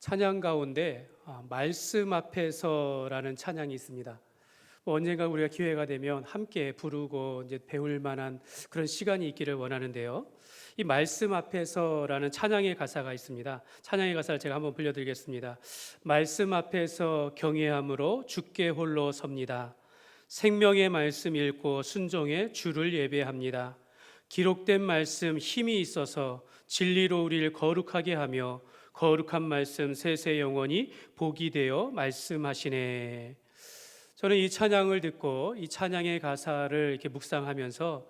찬양 가운데 말씀 앞에서라는 찬양이 있습니다. 언젠가 우리가 기회가 되면 함께 부르고 이제 배울 만한 그런 시간이 있기를 원하는데요. 이 말씀 앞에서라는 찬양의 가사가 있습니다. 찬양의 가사를 제가 한번 불려드리겠습니다. 말씀 앞에서 경외함으로 주께 홀로 섭니다. 생명의 말씀 읽고 순종해 주를 예배합니다. 기록된 말씀 힘이 있어서 진리로 우리를 거룩하게 하며 거룩한 말씀 세세 영원히 복이 되어 말씀하시네. 저는 이 찬양을 듣고 이 찬양의 가사를 이렇게 묵상하면서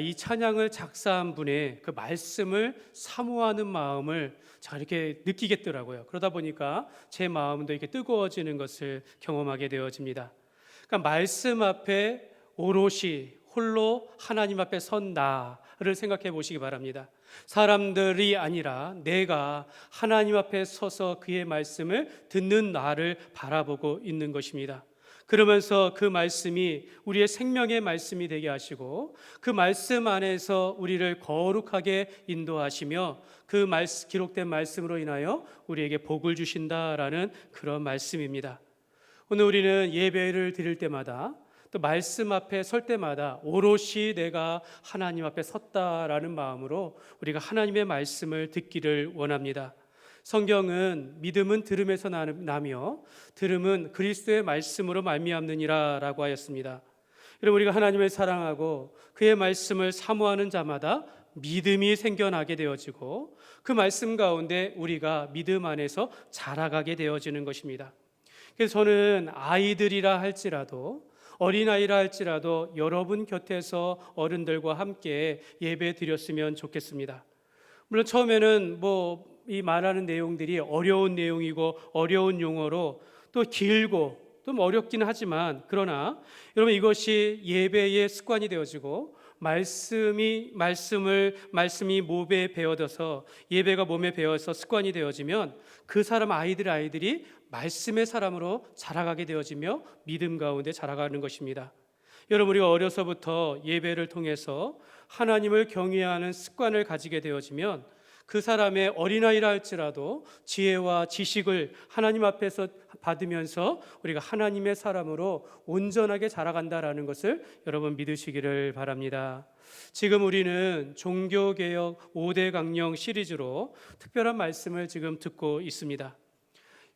이 찬양을 작사한 분의 그 말씀을 사모하는 마음을 제가 이렇게 느끼겠더라고요. 그러다 보니까 제 마음도 이렇게 뜨거워지는 것을 경험하게 되어집니다. 그러니까 말씀 앞에 오롯이 홀로 하나님 앞에 선 나를 생각해 보시기 바랍니다. 사람들이 아니라 내가 하나님 앞에 서서 그의 말씀을 듣는 나를 바라보고 있는 것입니다. 그러면서 그 말씀이 우리의 생명의 말씀이 되게 하시고 그 말씀 안에서 우리를 거룩하게 인도하시며 그 기록된 말씀으로 인하여 우리에게 복을 주신다라는 그런 말씀입니다. 오늘 우리는 예배를 드릴 때마다 또 말씀 앞에 설 때마다 오롯이 내가 하나님 앞에 섰다라는 마음으로 우리가 하나님의 말씀을 듣기를 원합니다. 성경은 믿음은 들음에서 나며 들음은 그리스도의 말씀으로 말미암느니라 라고 하였습니다. 여러분, 우리가 하나님을 사랑하고 그의 말씀을 사모하는 자마다 믿음이 생겨나게 되어지고 그 말씀 가운데 우리가 믿음 안에서 자라가게 되어지는 것입니다. 그래서 저는 아이들이라 할지라도 어린아이라 할지라도 여러분 곁에서 어른들과 함께 예배 드렸으면 좋겠습니다. 물론 처음에는 이 말하는 내용들이 어려운 내용이고 어려운 용어로 또 길고 좀 어렵기는 하지만 그러나 여러분 이것이 예배의 습관이 되어지고 말씀이 몸에 배어져서 예배가 몸에 배어서 습관이 되어지면 그 사람 아이들이 말씀의 사람으로 자라가게 되어지며 믿음 가운데 자라가는 것입니다. 여러분, 우리가 어려서부터 예배를 통해서 하나님을 경외하는 습관을 가지게 되어지면 그 사람의 어린아이라 할지라도 지혜와 지식을 하나님 앞에서 받으면서 우리가 하나님의 사람으로 온전하게 자라간다라는 것을 여러분 믿으시기를 바랍니다. 지금 우리는 종교개혁 5대 강령 시리즈로 특별한 말씀을 지금 듣고 있습니다.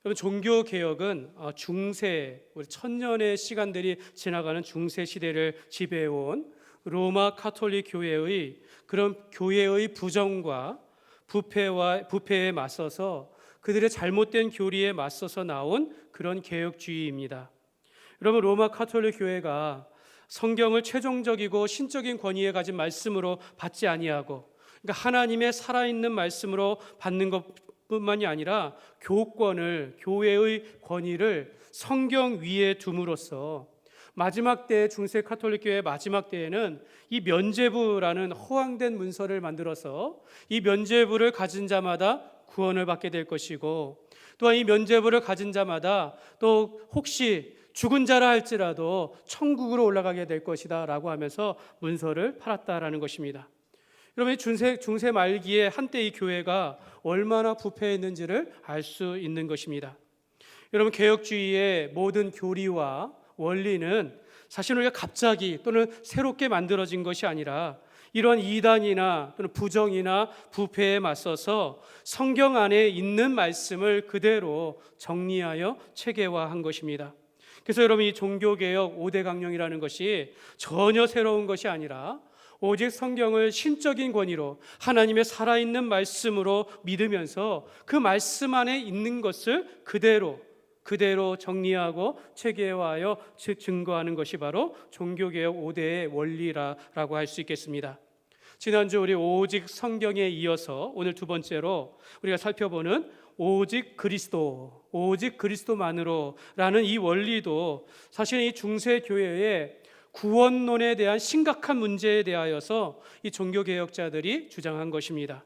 여러분, 종교개혁은 중세, 우리 천년의 시간들이 지나가는 중세 시대를 지배해온 로마 가톨릭 교회의 그런 교회의 부정과 부패에 맞서서 그들의 잘못된 교리에 맞서서 나온 그런 개혁주의입니다. 여러분, 로마 가톨릭 교회가 성경을 최종적이고 신적인 권위에 가진 말씀으로 받지 아니하고, 그러니까 하나님의 살아있는 말씀으로 받는 것뿐만이 아니라 교회의 권위를 성경 위에 둠으로써 마지막 때 중세 가톨릭 교회의 마지막 때에는 이 면죄부라는 허황된 문서를 만들어서 이 면죄부를 가진 자마다 구원을 받게 될 것이고, 또한 이 면죄부를 가진 자마다 또 혹시 죽은 자라 할지라도 천국으로 올라가게 될 것이다 라고 하면서 문서를 팔았다라는 것입니다. 여러분, 중세 말기에 한때 이 교회가 얼마나 부패했는지를 알 수 있는 것입니다. 여러분, 개혁주의의 모든 교리와 원리는 사실 우리가 갑자기 또는 새롭게 만들어진 것이 아니라 이런 이단이나 또는 부정이나 부패에 맞서서 성경 안에 있는 말씀을 그대로 정리하여 체계화한 것입니다. 그래서 여러분, 이 종교개혁 5대 강령이라는 것이 전혀 새로운 것이 아니라 오직 성경을 신적인 권위로 하나님의 살아있는 말씀으로 믿으면서 그 말씀 안에 있는 것을 그대로 정리하고 체계화하여 증거하는 것이 바로 종교개혁 5대의 원리라고 할 수 있겠습니다. 지난주 우리 오직 성경에 이어서 오늘 두 번째로 우리가 살펴보는 오직 그리스도만으로라는 이 원리도 사실 이 중세 교회의 구원론에 대한 심각한 문제에 대하여서 이 종교개혁자들이 주장한 것입니다.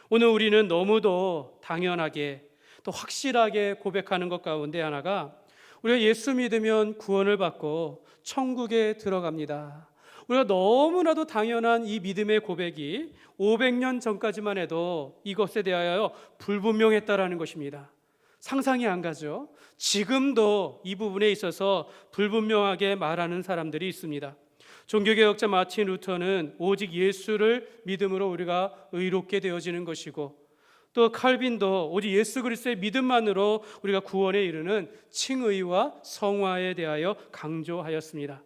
오늘 우리는 너무도 당연하게 또 확실하게 고백하는 것 가운데 하나가 우리가 예수 믿으면 구원을 받고 천국에 들어갑니다. 우리가 너무나도 당연한 이 믿음의 고백이 500년 전까지만 해도 이것에 대하여 불분명했다라는 것입니다. 상상이 안 가죠. 지금도 이 부분에 있어서 불분명하게 말하는 사람들이 있습니다. 종교개혁자 마틴 루터는 오직 예수를 믿음으로 우리가 의롭게 되어지는 것이고, 또 칼빈도 오직 예수 그리스도의 믿음만으로 우리가 구원에 이르는 칭의와 성화에 대하여 강조하였습니다.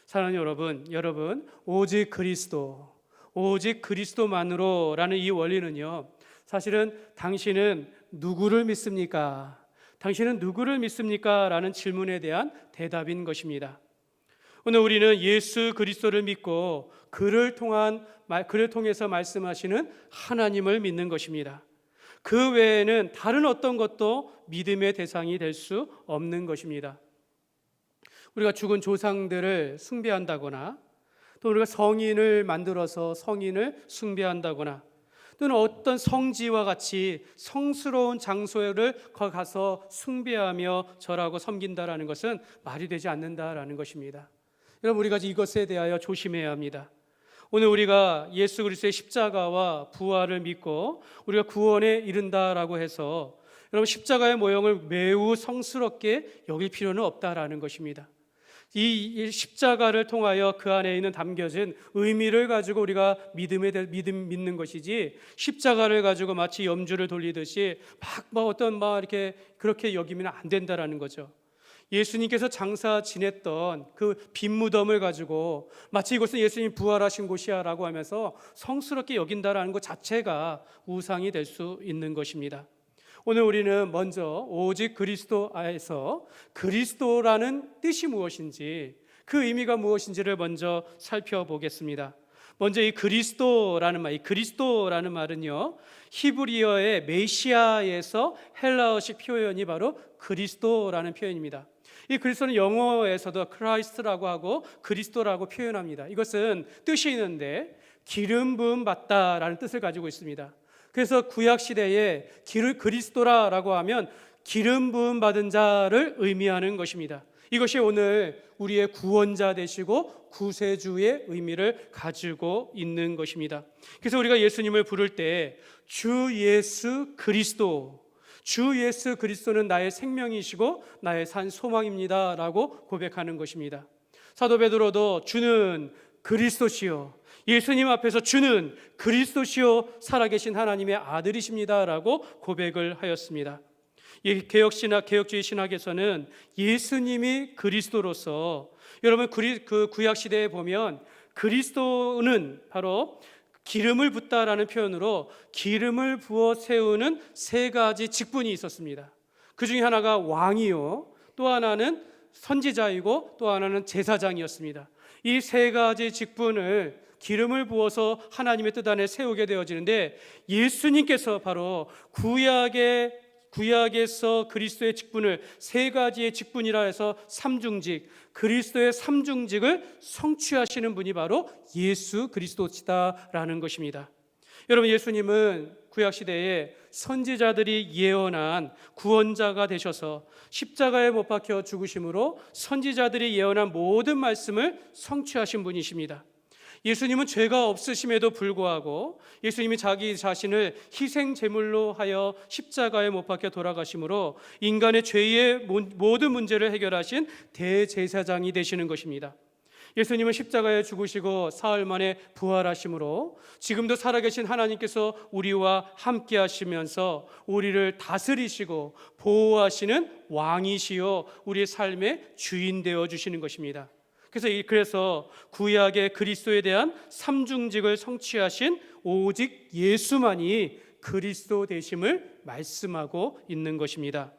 사랑하는 여러분 오직 그리스도만으로라는 이 원리는요, 사실은 당신은 누구를 믿습니까? 당신은 누구를 믿습니까? 라는 질문에 대한 대답인 것입니다. 오늘 우리는 예수 그리스도를 믿고 그를 통해서 말씀하시는 하나님을 믿는 것입니다. 그 외에는 다른 어떤 것도 믿음의 대상이 될 수 없는 것입니다. 우리가 죽은 조상들을 숭배한다거나, 또 우리가 성인을 만들어서 성인을 숭배한다거나, 또는 어떤 성지와 같이 성스러운 장소를 가서 숭배하며 절하고 섬긴다라는 것은 말이 되지 않는다라는 것입니다. 여러분, 우리가 이것에 대하여 조심해야 합니다. 오늘 우리가 예수 그리스도의 십자가와 부활을 믿고 우리가 구원에 이른다라고 해서 여러분, 십자가의 모형을 매우 성스럽게 여길 필요는 없다라는 것입니다. 이 십자가를 통하여 그 안에 있는 담겨진 의미를 가지고 우리가 믿는 것이지, 십자가를 가지고 마치 염주를 돌리듯이 이렇게 그렇게 여기면 안 된다라는 거죠. 예수님께서 장사 지냈던 그 빈 무덤을 가지고 마치 이것은 예수님이 부활하신 곳이야 라고 하면서 성스럽게 여긴다라는 것 자체가 우상이 될 수 있는 것입니다. 오늘 우리는 먼저 오직 그리스도 안에서 그리스도라는 뜻이 무엇인지, 그 의미가 무엇인지를 먼저 살펴보겠습니다. 먼저 이 그리스도라는 말은요, 히브리어의 메시아에서 헬라어식 표현이 바로 그리스도라는 표현입니다. 이 그리스도는 영어에서도 크라이스트라고 하고 그리스도라고 표현합니다. 이것은 뜻이 있는데 기름 부음 받다라는 뜻을 가지고 있습니다. 그래서 구약 시대에 그리스도라고 하면 기름 부음 받은 자를 의미하는 것입니다. 이것이 오늘 우리의 구원자 되시고 구세주의 의미를 가지고 있는 것입니다. 그래서 우리가 예수님을 부를 때 주 예수 그리스도는 나의 생명이시고 나의 산 소망입니다 라고 고백하는 것입니다. 사도 베드로도 주는 그리스도시요, 예수님 앞에서 주는 그리스도시요 살아계신 하나님의 아들이십니다 라고 고백을 하였습니다. 개혁주의 신학에서는 예수님이 그리스도로서, 여러분 그 구약 시대에 보면 그리스도는 바로 기름을 붓다라는 표현으로 기름을 부어 세우는 세 가지 직분이 있었습니다. 그 중에 하나가 왕이요, 또 하나는 선지자이고 또 하나는 제사장이었습니다. 이 세 가지 직분을 기름을 부어서 하나님의 뜻 안에 세우게 되어지는데, 예수님께서 바로 구약에서 그리스도의 직분을 세 가지의 직분이라 해서 삼중직, 그리스도의 삼중직을 성취하시는 분이 바로 예수 그리스도시다라는 것입니다. 여러분, 예수님은 구약시대에 선지자들이 예언한 구원자가 되셔서 십자가에 못 박혀 죽으심으로 선지자들이 예언한 모든 말씀을 성취하신 분이십니다. 예수님은 죄가 없으심에도 불구하고 예수님이 자기 자신을 희생 제물로 하여 십자가에 못 박혀 돌아가심으로 인간의 죄의 모든 문제를 해결하신 대제사장이 되시는 것입니다. 예수님은 십자가에 죽으시고 사흘 만에 부활하심으로 지금도 살아계신 하나님께서 우리와 함께 하시면서 우리를 다스리시고 보호하시는 왕이시요 우리의 삶의 주인 되어 주시는 것입니다. 그래서 구약의 그리스도에 대한 삼중직을 성취하신 오직 예수만이 그리스도 되심을 말씀하고 있는 것입니다.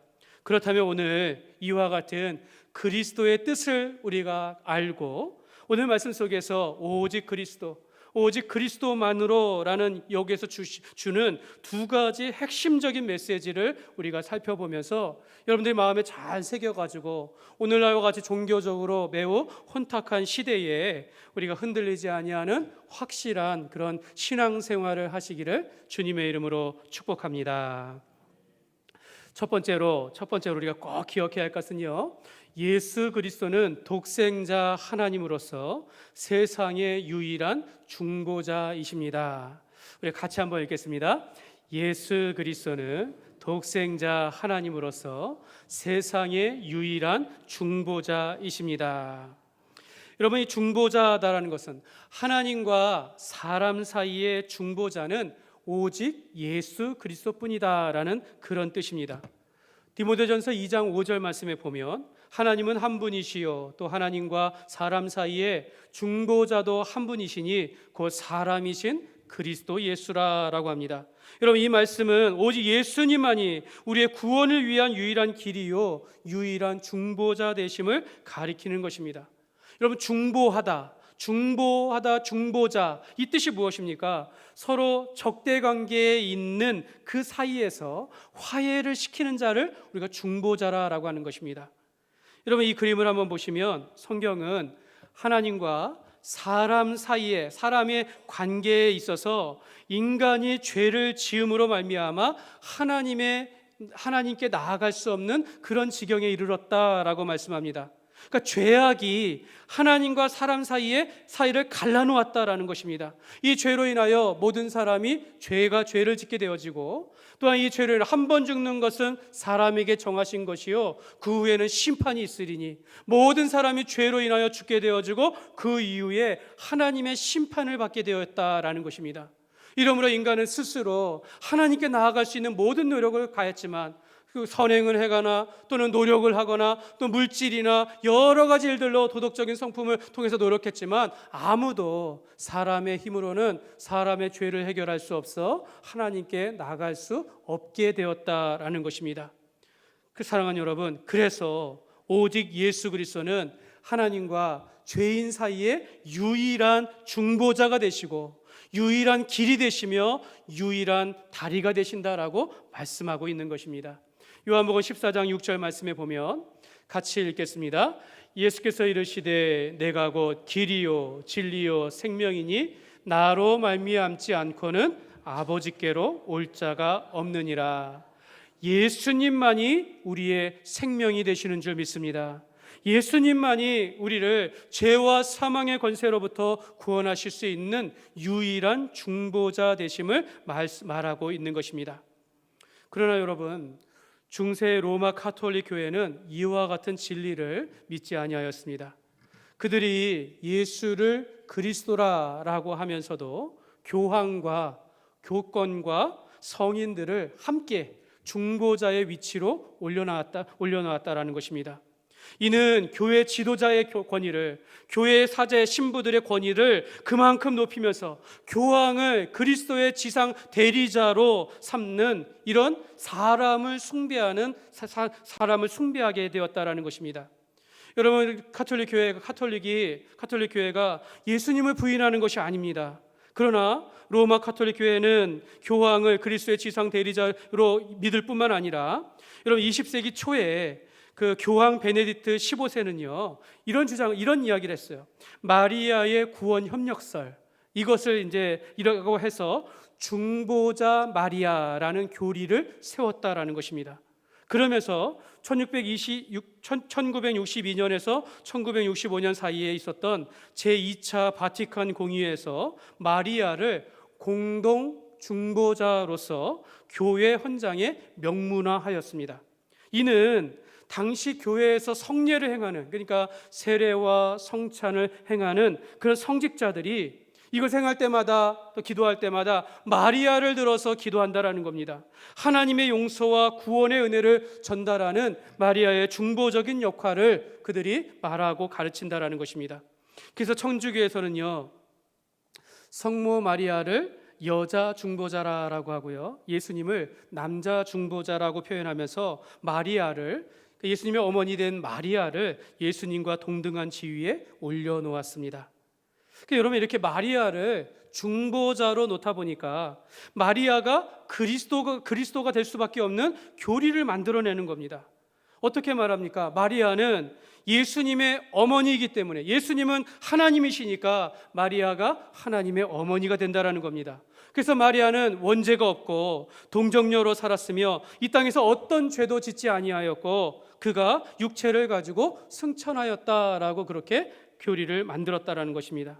그렇다면 오늘 이와 같은 그리스도의 뜻을 우리가 알고 오늘 말씀 속에서 오직 그리스도만으로라는 여기에서 주는 두 가지 핵심적인 메시지를 우리가 살펴보면서 여러분들이 마음에 잘 새겨가지고 오늘날과 같이 종교적으로 매우 혼탁한 시대에 우리가 흔들리지 아니하는 확실한 그런 신앙생활을 하시기를 주님의 이름으로 축복합니다. 첫 번째로 우리가 꼭 기억해야 할 것은요, 예수 그리스도는 독생자 하나님으로서 세상의 유일한 중보자이십니다. 우리 같이 한번 읽겠습니다. 예수 그리스도는 독생자 하나님으로서 세상의 유일한 중보자이십니다. 여러분, 이 중보자다라는 것은 하나님과 사람 사이의 중보자는 오직 예수 그리스도뿐이다라는 그런 뜻입니다. 디모데전서 2장 5절 말씀에 보면 하나님은 한 분이시요 또 하나님과 사람 사이에 중보자도 한 분이시니 곧 사람이신 그리스도 예수라라고 합니다. 여러분, 이 말씀은 오직 예수님만이 우리의 구원을 위한 유일한 길이요 유일한 중보자 되심을 가리키는 것입니다. 여러분, 중보하다, 중보자, 이 뜻이 무엇입니까? 서로 적대 관계에 있는 그 사이에서 화해를 시키는 자를 우리가 중보자라고 하는 것입니다. 여러분, 이 그림을 한번 보시면 성경은 하나님과 사람 사이에, 사람의 관계에 있어서 인간이 죄를 지음으로 말미암아 하나님께 나아갈 수 없는 그런 지경에 이르렀다라고 말씀합니다. 그러니까 죄악이 하나님과 사람 사이를 갈라놓았다라는 것입니다. 이 죄로 인하여 모든 사람이 죄를 짓게 되어지고, 또한 이 죄로 인하여 한 번 죽는 것은 사람에게 정하신 것이요 그 후에는 심판이 있으리니 모든 사람이 죄로 인하여 죽게 되어지고 그 이후에 하나님의 심판을 받게 되었다라는 것입니다. 이러므로 인간은 스스로 하나님께 나아갈 수 있는 모든 노력을 가했지만 그 선행을 해가나 또는 노력을 하거나 또 물질이나 여러 가지 일들로 도덕적인 성품을 통해서 노력했지만 아무도 사람의 힘으로는 사람의 죄를 해결할 수 없어 하나님께 나아갈 수 없게 되었다라는 것입니다. 그 사랑하는 여러분, 그래서 오직 예수 그리스도는 하나님과 죄인 사이에 유일한 중보자가 되시고 유일한 길이 되시며 유일한 다리가 되신다라고 말씀하고 있는 것입니다. 요한복음 14장 6절 말씀에 보면 같이 읽겠습니다. 예수께서 이르시되 내가 곧 길이요 진리요 생명이니 나로 말미암지 않고는 아버지께로 올 자가 없느니라. 예수님만이 우리의 생명이 되시는 줄 믿습니다. 예수님만이 우리를 죄와 사망의 권세로부터 구원하실 수 있는 유일한 중보자 되심을 말하고 있는 것입니다. 그러나 여러분, 중세 로마 가톨릭 교회는 이와 같은 진리를 믿지 아니하였습니다. 그들이 예수를 그리스도라고 하면서도 교황과 교권과 성인들을 함께 중보자의 위치로 올려놓았다라는 것입니다. 이는 교회 지도자의 권위를, 교회 사제 신부들의 권위를 그만큼 높이면서 교황을 그리스도의 지상 대리자로 삼는 이런 사람을 숭배하게 되었다라는 것입니다. 여러분, 가톨릭 교회가 예수님을 부인하는 것이 아닙니다. 그러나 로마 가톨릭 교회는 교황을 그리스도의 지상 대리자로 믿을 뿐만 아니라, 여러분, 20세기 초에 그 교황 베네딕트 15세는요 이런 이야기를 했어요. 마리아의 구원 협력설, 이것을 이제 이라고 해서 중보자 마리아라는 교리를 세웠다라는 것입니다. 그러면서 1962년에서 1965년 사이에 있었던 제2차 바티칸 공의회에서 마리아를 공동 중보자로서 교회 헌장에 명문화하였습니다. 이는 당시 교회에서 성례를 행하는, 그러니까 세례와 성찬을 행하는 그런 성직자들이 이걸 행할 때마다 또 기도할 때마다 마리아를 들어서 기도한다라는 겁니다. 하나님의 용서와 구원의 은혜를 전달하는 마리아의 중보적인 역할을 그들이 말하고 가르친다라는 것입니다. 그래서 천주교에서는요 성모 마리아를 여자 중보자라고 하고요, 예수님을 남자 중보자라고 표현하면서 예수님의 어머니 된 마리아를 예수님과 동등한 지위에 올려놓았습니다. 여러분, 이렇게 마리아를 중보자로 놓다 보니까 마리아가 그리스도가 될 수밖에 없는 교리를 만들어내는 겁니다. 어떻게 말합니까? 마리아는 예수님의 어머니이기 때문에, 예수님은 하나님이시니까 마리아가 하나님의 어머니가 된다라는 겁니다. 그래서 마리아는 원죄가 없고 동정녀로 살았으며 이 땅에서 어떤 죄도 짓지 아니하였고 그가 육체를 가지고 승천하였다라고 그렇게 교리를 만들었다라는 것입니다.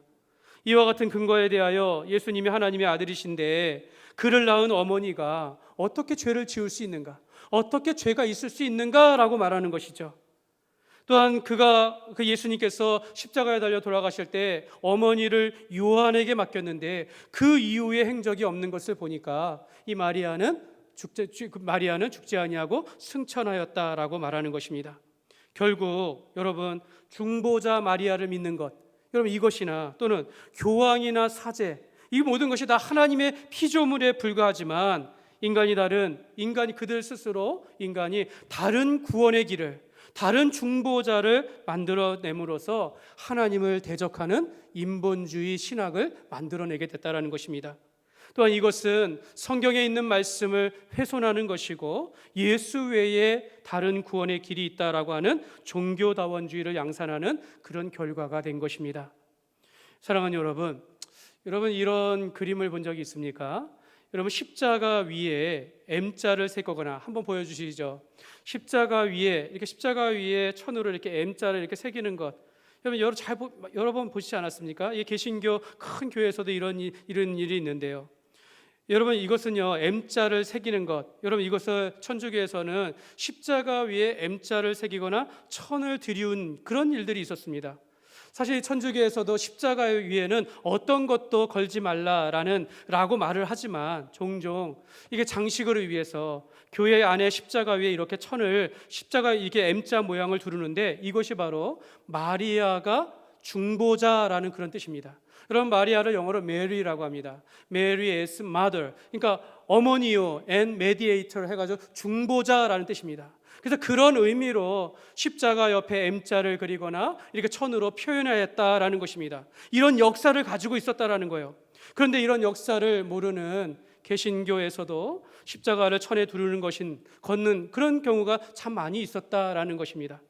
이와 같은 근거에 대하여 예수님이 하나님의 아들이신데 그를 낳은 어머니가 어떻게 죄를 지을 수 있는가? 어떻게 죄가 있을 수 있는가라고 말하는 것이죠. 또한 그 예수님께서 십자가에 달려 돌아가실 때 어머니를 요한에게 맡겼는데 그 이후에 행적이 없는 것을 보니까 이 마리아는 죽지 아니하고 승천하였다라고 말하는 것입니다. 결국 여러분, 중보자 마리아를 믿는 것, 여러분 이것이나 또는 교황이나 사제, 이 모든 것이 다 하나님의 피조물에 불과하지만 인간이 그들 스스로 다른 구원의 길을, 다른 중보자를 만들어냄으로써 하나님을 대적하는 인본주의 신학을 만들어내게 됐다는 것입니다. 또한 이것은 성경에 있는 말씀을 훼손하는 것이고 예수 외에 다른 구원의 길이 있다라고 하는 종교다원주의를 양산하는 그런 결과가 된 것입니다. 사랑하는 여러분 이런 그림을 본 적이 있습니까? 여러분 십자가 위에 M자를 새거나 한번 보여주시죠. 십자가 위에 천으로 이렇게 M자를 이렇게 새기는 것, 여러 번 보시지 않았습니까? 이 개신교 큰 교회에서도 이런 일이 있는데요. 여러분 이것은요, M자를 새기는 것, 여러분 이것을 천주교에서는 십자가 위에 M자를 새기거나 천을 들이운 그런 일들이 있었습니다. 사실 천주교에서도 십자가 위에는 어떤 것도 걸지 말라라고 말을 하지만 종종 이게 장식을 위해서 교회 안에 십자가 위에 이렇게 십자가 이게 M자 모양을 두르는데 이것이 바로 마리아가 중보자라는 그런 뜻입니다. 여러분 마리아를 영어로 Mary라고 합니다. Mary as mother, 그러니까 어머니요 and mediator 해가지고 중보자라는 뜻입니다. 그래서 그런 의미로 십자가 옆에 M자를 그리거나 이렇게 천으로 표현하였다라는 것입니다. 이런 역사를 가지고 있었다라는 거예요. 그런데 이런 역사를 모르는 개신교에서도 십자가를 천에 걷는 그런 경우가 참 많이 있었다라는 것입니다.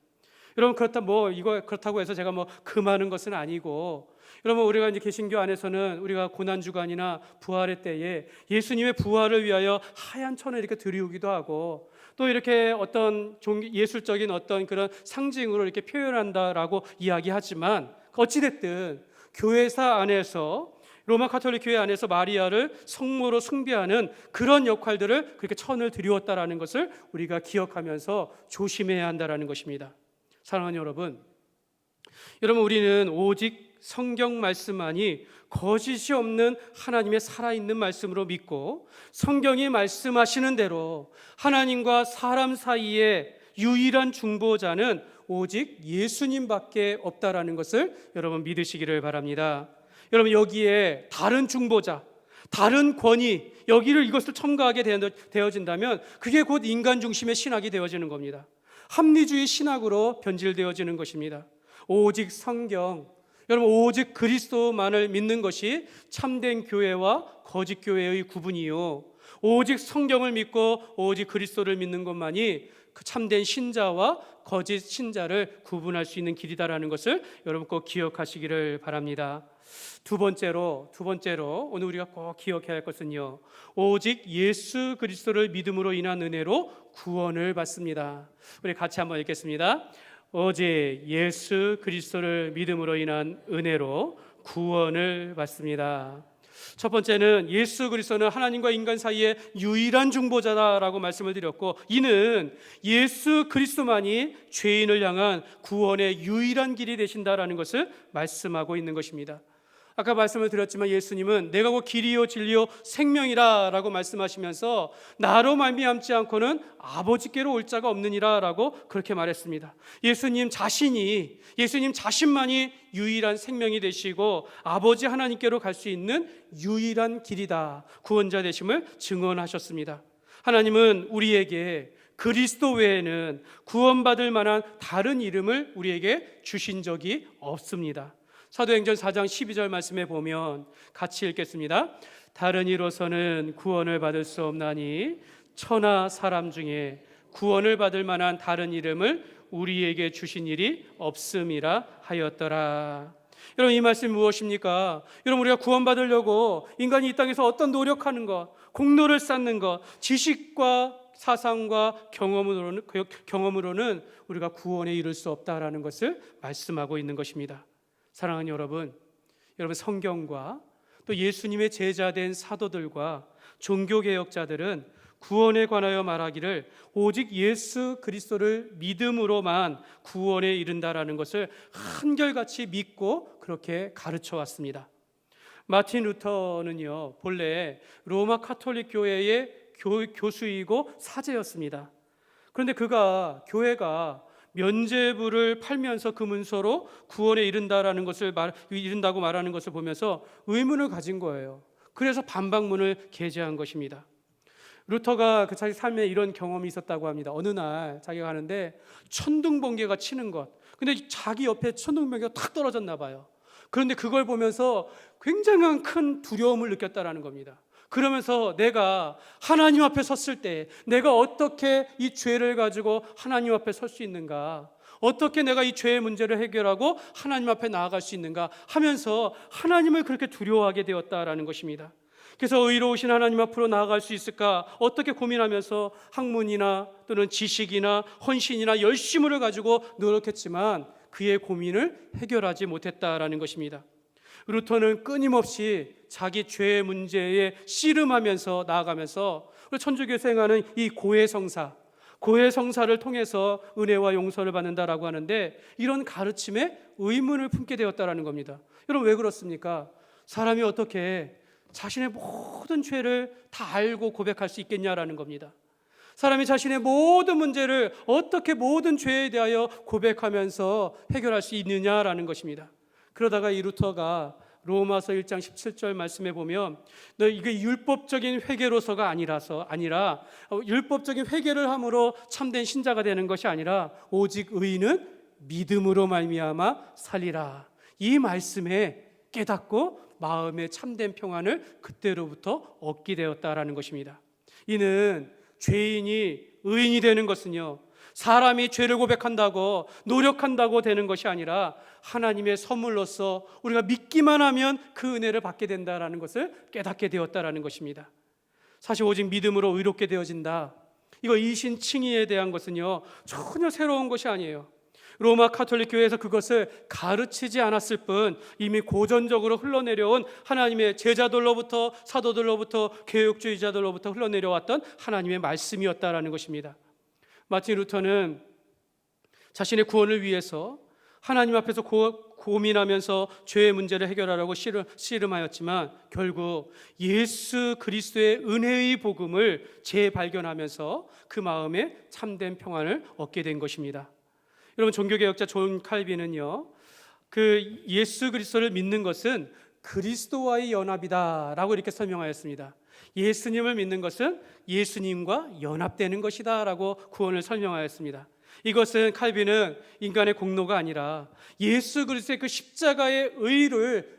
여러분 그렇다고 해서 제가 금하는 것은 아니고, 여러분 우리가 이제 개신교 안에서는 우리가 고난 주간이나 부활의 때에 예수님의 부활을 위하여 하얀 천을 이렇게 드리우기도 하고, 또 이렇게 어떤 예술적인 어떤 그런 상징으로 이렇게 표현한다라고 이야기하지만, 어찌됐든 교회사 안에서 로마 가톨릭 교회 안에서 마리아를 성모로 숭배하는 그런 역할들을 그렇게 천을 드리웠다라는 것을 우리가 기억하면서 조심해야 한다라는 것입니다. 사랑하는 여러분 우리는 오직 성경 말씀만이 거짓이 없는 하나님의 살아있는 말씀으로 믿고, 성경이 말씀하시는 대로 하나님과 사람 사이에 유일한 중보자는 오직 예수님밖에 없다라는 것을 여러분 믿으시기를 바랍니다. 여러분 여기에 다른 중보자, 다른 권위, 이것을 첨가하게 되어진다면 그게 곧 인간 중심의 신학이 되어지는 겁니다. 합리주의 신학으로 변질되어지는 것입니다. 오직 성경, 여러분 오직 그리스도만을 믿는 것이 참된 교회와 거짓 교회의 구분이요, 오직 성경을 믿고 오직 그리스도를 믿는 것만이 그 참된 신자와 거짓 신자를 구분할 수 있는 길이다라는 것을 여러분 꼭 기억하시기를 바랍니다. 두 번째로 오늘 우리가 꼭 기억해야 할 것은요, 오직 예수 그리스도를 믿음으로 인한 은혜로 구원을 받습니다. 우리 같이 한번 읽겠습니다. 오직 예수 그리스도를 믿음으로 인한 은혜로 구원을 받습니다. 첫 번째는 예수 그리스도는 하나님과 인간 사이의 유일한 중보자다라고 말씀을 드렸고, 이는 예수 그리스도만이 죄인을 향한 구원의 유일한 길이 되신다라는 것을 말씀하고 있는 것입니다. 아까 말씀을 드렸지만 예수님은 내가 곧 길이요 진리요 생명이라라고 말씀하시면서 나로 말미암지 않고는 아버지께로 올 자가 없느니라라고 그렇게 말했습니다. 예수님 자신만이 유일한 생명이 되시고 아버지 하나님께로 갈 수 있는 유일한 길이다, 구원자 되심을 증언하셨습니다. 하나님은 우리에게 그리스도 외에는 구원받을 만한 다른 이름을 우리에게 주신 적이 없습니다. 사도행전 4장 12절 말씀에 보면 같이 읽겠습니다. 다른 이로서는 구원을 받을 수 없나니 천하 사람 중에 구원을 받을 만한 다른 이름을 우리에게 주신 일이 없음이라 하였더라. 여러분 이 말씀이 무엇입니까? 여러분 우리가 구원받으려고 인간이 이 땅에서 어떤 노력하는 것, 공로를 쌓는 것, 지식과 사상과 경험으로는 우리가 구원에 이를 수 없다라는 것을 말씀하고 있는 것입니다. 사랑하는 여러분 성경과 또 예수님의 제자된 사도들과 종교개혁자들은 구원에 관하여 말하기를 오직 예수 그리스도를 믿음으로만 구원에 이른다라는 것을 한결같이 믿고 그렇게 가르쳐 왔습니다. 마틴 루터는요, 본래 로마 카톨릭 교회의 교수이고 사제였습니다. 그런데 그가 교회가 면죄부를 팔면서 그 문서로 구원에 이른다고 말하는 것을 보면서 의문을 가진 거예요. 그래서 반박문을 게재한 것입니다. 루터가 자기 삶에 이런 경험이 있었다고 합니다. 어느 날 자기가 가는데 천둥번개가 치는 것. 근데 자기 옆에 천둥번개가 탁 떨어졌나 봐요. 그런데 그걸 보면서 굉장한 큰 두려움을 느꼈다라는 겁니다. 그러면서 내가 하나님 앞에 섰을 때 내가 어떻게 이 죄를 가지고 하나님 앞에 설 수 있는가, 어떻게 내가 이 죄의 문제를 해결하고 하나님 앞에 나아갈 수 있는가 하면서 하나님을 그렇게 두려워하게 되었다라는 것입니다. 그래서 의로우신 하나님 앞으로 나아갈 수 있을까 어떻게 고민하면서 학문이나 또는 지식이나 헌신이나 열심을 가지고 노력했지만 그의 고민을 해결하지 못했다라는 것입니다. 루터는 끊임없이 자기 죄의 문제에 씨름하면서 나아가면서 천주교 생활은 이 고해성사를 통해서 은혜와 용서를 받는다라고 하는데 이런 가르침에 의문을 품게 되었다라는 겁니다. 여러분 왜 그렇습니까? 사람이 어떻게 자신의 모든 죄를 다 알고 고백할 수 있겠냐라는 겁니다. 사람이 자신의 모든 문제를 어떻게 모든 죄에 대하여 고백하면서 해결할 수 있느냐라는 것입니다. 그러다가 이 루터가 로마서 1장 17절 말씀에 보면 이게 율법적인 회개로서가 아니라 율법적인 회개를 함으로 참된 신자가 되는 것이 아니라 오직 의인은 믿음으로 말미암아 살리라. 이 말씀에 깨닫고 마음의 참된 평안을 그때로부터 얻게 되었다라는 것입니다. 이는 죄인이 의인이 되는 것은요, 사람이 죄를 고백한다고 노력한다고 되는 것이 아니라 하나님의 선물로서 우리가 믿기만 하면 그 은혜를 받게 된다라는 것을 깨닫게 되었다라는 것입니다. 사실 오직 믿음으로 의롭게 되어진다, 이거 이신칭의에 대한 것은요 전혀 새로운 것이 아니에요. 로마 카톨릭 교회에서 그것을 가르치지 않았을 뿐 이미 고전적으로 흘러내려온 하나님의 제자들로부터 사도들로부터 개혁주의자들로부터 흘러내려왔던 하나님의 말씀이었다라는 것입니다. 마틴 루터는 자신의 구원을 위해서 하나님 앞에서 고민하면서 죄의 문제를 해결하려고 씨름하였지만 결국 예수 그리스도의 은혜의 복음을 재발견하면서 그 마음에 참된 평안을 얻게 된 것입니다. 여러분, 종교개혁자 존 칼빈은요, 그 예수 그리스도를 믿는 것은 그리스도와의 연합이다라고 이렇게 설명하였습니다. 예수님을 믿는 것은 예수님과 연합되는 것이다라고 구원을 설명하였습니다. 이것은 칼빈은 인간의 공로가 아니라 예수 그리스도의 그 십자가의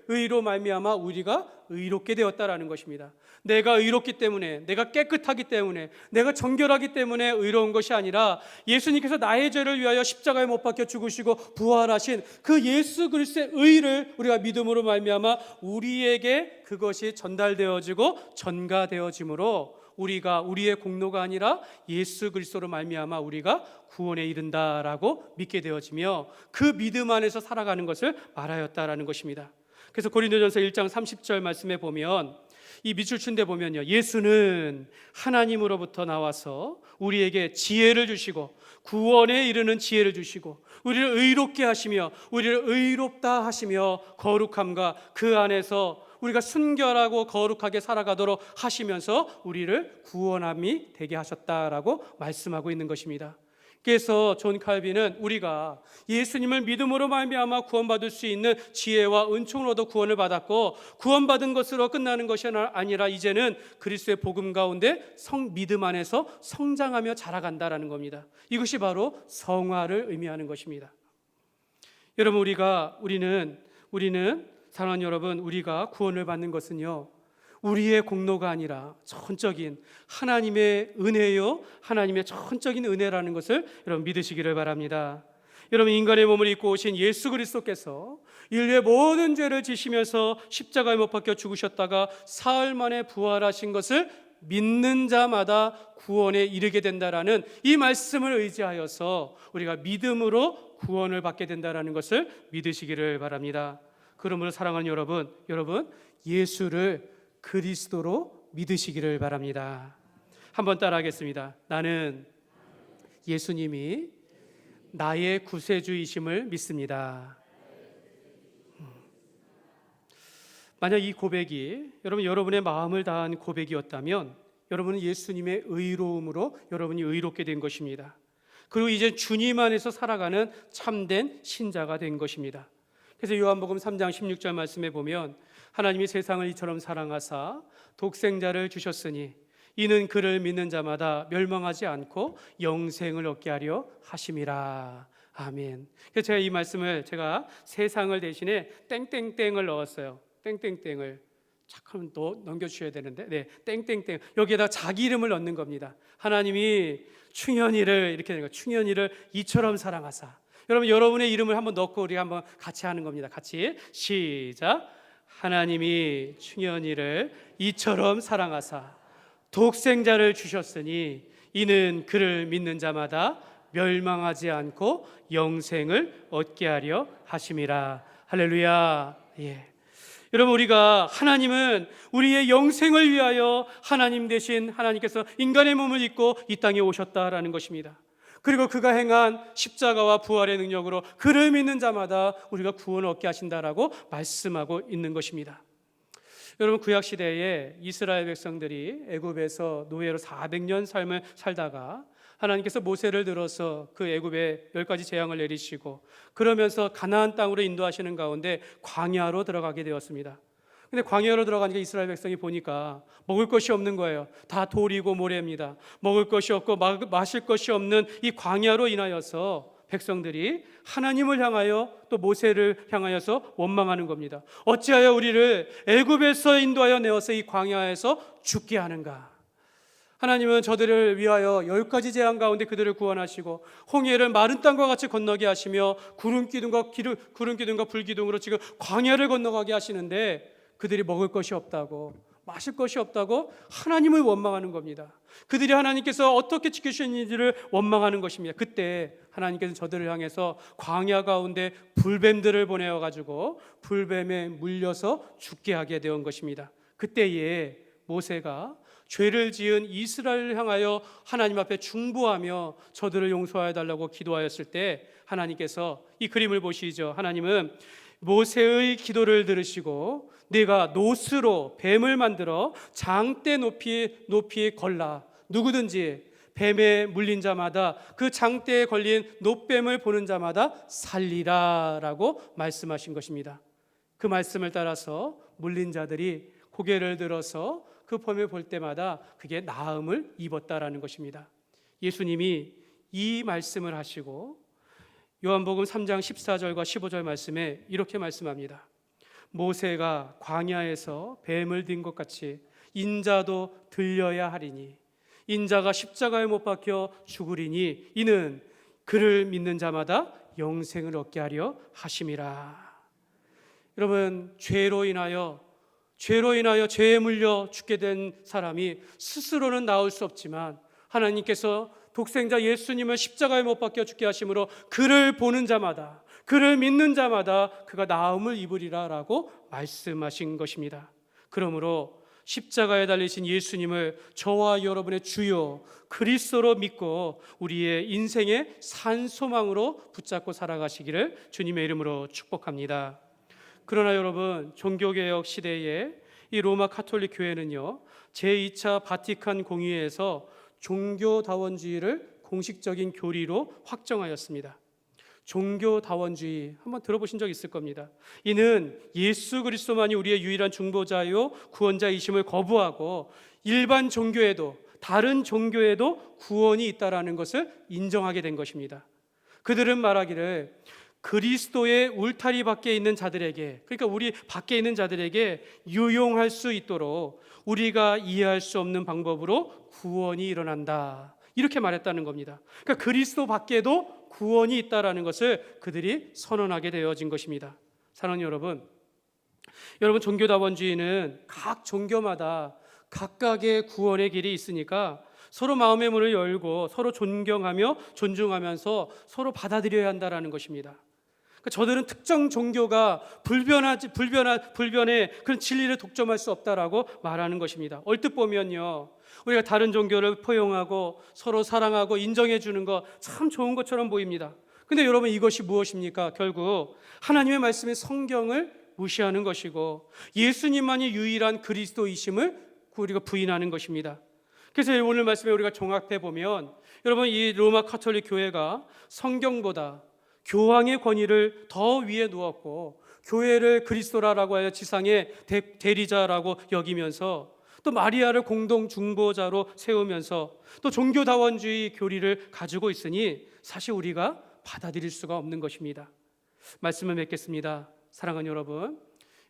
의로 말미암아 우리가 의롭게 되었다라는 것입니다. 내가 의롭기 때문에, 내가 깨끗하기 때문에, 내가 정결하기 때문에 의로운 것이 아니라 예수님께서 나의 죄를 위하여 십자가에 못 박혀 죽으시고 부활하신 그 예수 그리스도의 의를 우리가 믿음으로 말미암아 우리에게 그것이 전달되어지고 전가되어지므로 우리가 우리의 공로가 아니라 예수 그리스도로 말미암아 우리가 구원에 이른다라고 믿게 되어지며 그 믿음 안에서 살아가는 것을 말하였다라는 것입니다. 그래서 고린도전서 1장 30절 말씀에 보면 이 밑줄 친 데 보면요, 예수는 하나님으로부터 나와서 우리에게 지혜를 주시고 구원에 이르는 지혜를 주시고 우리를 의롭게 하시며 우리를 의롭다 하시며 거룩함과 그 안에서 우리가 순결하고 거룩하게 살아가도록 하시면서 우리를 구원함이 되게 하셨다라고 말씀하고 있는 것입니다. 그래서 존 칼빈은 우리가 예수님을 믿음으로 말미암아 구원받을 수 있는 지혜와 은총으로도 구원을 받았고 구원받은 것으로 끝나는 것이 아니라 이제는 그리스도의 복음 가운데 믿음 안에서 성장하며 자라간다라는 겁니다. 이것이 바로 성화를 의미하는 것입니다. 여러분, 우리는 사랑하는 여러분, 우리가 구원을 받는 것은요 우리의 공로가 아니라 전적인 하나님의 은혜요, 하나님의 전적인 은혜라는 것을 여러분 믿으시기를 바랍니다. 여러분, 인간의 몸을 입고 오신 예수 그리스도께서 인류의 모든 죄를 지시면서 십자가에 못 박혀 죽으셨다가 사흘 만에 부활하신 것을 믿는 자마다 구원에 이르게 된다라는 이 말씀을 의지하여서 우리가 믿음으로 구원을 받게 된다라는 것을 믿으시기를 바랍니다. 그러므로 사랑하는 여러분 예수를 그리스도로 믿으시기를 바랍니다. 한번 따라하겠습니다. 나는 예수님이 나의 구세주이심을 믿습니다. 만약 이 고백이 여러분의 마음을 다한 고백이었다면 여러분은 예수님의 의로움으로 여러분이 의롭게 된 것입니다. 그리고 이제 주님 안에서 살아가는 참된 신자가 된 것입니다. 그래서 요한복음 3장 16절 말씀에 보면 하나님이 세상을 이처럼 사랑하사 독생자를 주셨으니 이는 그를 믿는 자마다 멸망하지 않고 영생을 얻게 하려 하심이라. 아멘. 그래서 제가 이 말씀을 세상을 대신에 땡땡땡을 넣었어요. 땡땡땡을 착하면 또 넘겨주셔야 되는데, 네, 땡땡땡 여기에다 자기 이름을 넣는 겁니다. 하나님이 충현이를 이렇게 되는 거예요. 충현이를 이처럼 사랑하사. 여러분의 이름을 한번 넣고 우리 한번 같이 하는 겁니다. 같이 시작. 하나님이 충현이를 이처럼 사랑하사 독생자를 주셨으니 이는 그를 믿는 자마다 멸망하지 않고 영생을 얻게 하려 하심이라. 할렐루야. 예. 여러분, 하나님은 우리의 영생을 위하여 하나님 대신 하나님께서 인간의 몸을 입고 이 땅에 오셨다라는 것입니다. 그리고 그가 행한 십자가와 부활의 능력으로 그를 믿는 자마다 우리가 구원을 얻게 하신다라고 말씀하고 있는 것입니다. 여러분, 구약 시대에 이스라엘 백성들이 애굽에서 노예로 400년 삶을 살다가 하나님께서 모세를 들어서 그 애굽에 10가지 재앙을 내리시고 그러면서 가나안 땅으로 인도하시는 가운데 광야로 들어가게 되었습니다. 근데 광야로 들어가니까 이스라엘 백성이 보니까 먹을 것이 없는 거예요. 다 돌이고 모래입니다. 먹을 것이 없고 마실 것이 없는 이 광야로 인하여서 백성들이 하나님을 향하여 또 모세를 향하여서 원망하는 겁니다. 어찌하여 우리를 애굽에서 인도하여 내어서 이 광야에서 죽게 하는가? 하나님은 저들을 위하여 10가지 재앙 가운데 그들을 구원하시고 홍해를 마른 땅과 같이 건너게 하시며 구름 기둥과 불기둥으로 지금 광야를 건너가게 하시는데 그들이 먹을 것이 없다고, 마실 것이 없다고 하나님을 원망하는 겁니다. 그들이 하나님께서 어떻게 지키시는지를 원망하는 것입니다. 그때 하나님께서 저들을 향해서 광야 가운데 불뱀들을 보내어 가지고 불뱀에 물려서 죽게 하게 된 것입니다. 그때에 모세가 죄를 지은 이스라엘을 향하여 하나님 앞에 중보하며 저들을 용서하여 달라고 기도하였을 때 하나님께서 이 그림을 보시죠. 하나님은 모세의 기도를 들으시고 네가 노스로 뱀을 만들어 장대 높이에 걸라. 누구든지 뱀에 물린 자마다 그 장대에 걸린 노뱀을 보는 자마다 살리라 라고 말씀하신 것입니다. 그 말씀을 따라서 물린 자들이 고개를 들어서 그 뱀을 볼 때마다 그게 나음을 입었다라는 것입니다. 예수님이 이 말씀을 하시고 요한복음 3장 14절과 15절 말씀에 이렇게 말씀합니다. 모세가 광야에서 뱀을 든 것 같이 인자도 들려야 하리니 인자가 십자가에 못 박혀 죽으리니 이는 그를 믿는 자마다 영생을 얻게 하려 하심이라. 여러분, 죄로 인하여 죄에 물려 죽게 된 사람이 스스로는 나올 수 없지만 하나님께서 독생자 예수님을 십자가에 못 박혀 죽게 하심으로 그를 보는 자마다, 그를 믿는 자마다 그가 나음을 입으리라 라고 말씀하신 것입니다. 그러므로 십자가에 달리신 예수님을 저와 여러분의 주요 그리스도로 믿고 우리의 인생의 산소망으로 붙잡고 살아가시기를 주님의 이름으로 축복합니다. 그러나 여러분, 종교개혁 시대에 이 로마 가톨릭 교회는요, 제2차 바티칸 공의회에서 종교다원주의를 공식적인 교리로 확정하였습니다. 종교다원주의 한번 들어보신 적 있을 겁니다. 이는 예수 그리스도만이 우리의 유일한 중보자요 구원자이심을 거부하고 일반 종교에도, 다른 종교에도 구원이 있다라는 것을 인정하게 된 것입니다. 그들은 말하기를 그리스도의 울타리 밖에 있는 자들에게, 그러니까 우리 밖에 있는 자들에게 유용할 수 있도록 우리가 이해할 수 없는 방법으로 구원이 일어난다, 이렇게 말했다는 겁니다. 그러니까 그리스도 밖에도 구원이 있다라는 것을 그들이 선언하게 되어진 것입니다. 사랑하는 여러분, 종교다원주의는 각 종교마다 각각의 구원의 길이 있으니까 서로 마음의 문을 열고 서로 존경하며 존중하면서 서로 받아들여야 한다라는 것입니다. 그러니까 저들은 특정 종교가 불변의 그런 진리를 독점할 수 없다라고 말하는 것입니다. 얼뜻 보면요, 우리가 다른 종교를 포용하고 서로 사랑하고 인정해 주는 거 참 좋은 것처럼 보입니다. 근데 여러분, 이것이 무엇입니까? 결국 하나님의 말씀인 성경을 무시하는 것이고 예수님만이 유일한 그리스도이심을 우리가 부인하는 것입니다. 그래서 오늘 말씀에 우리가 종합해 보면, 여러분, 이 로마 가톨릭 교회가 성경보다 교황의 권위를 더 위에 두었고 교회를 그리스도라고 하여 지상의 대리자라고 여기면서 또 마리아를 공동 중보자로 세우면서 또 종교다원주의 교리를 가지고 있으니 사실 우리가 받아들일 수가 없는 것입니다. 말씀을 맺겠습니다. 사랑하는 여러분,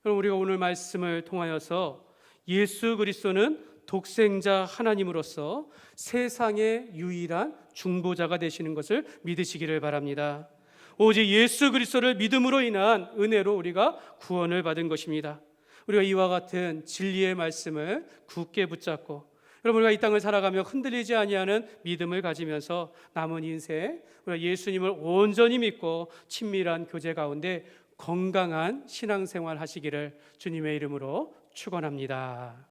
우리가 오늘 말씀을 통하여서 예수 그리스도는 독생자 하나님으로서 세상의 유일한 중보자가 되시는 것을 믿으시기를 바랍니다. 오직 예수 그리스도를 믿음으로 인한 은혜로 우리가 구원을 받은 것입니다. 우리가 이와 같은 진리의 말씀을 굳게 붙잡고, 여러분, 우리가 이 땅을 살아가며 흔들리지 아니하는 믿음을 가지면서 남은 인생 우리가 예수님을 온전히 믿고 친밀한 교제 가운데 건강한 신앙생활 하시기를 주님의 이름으로 축원합니다.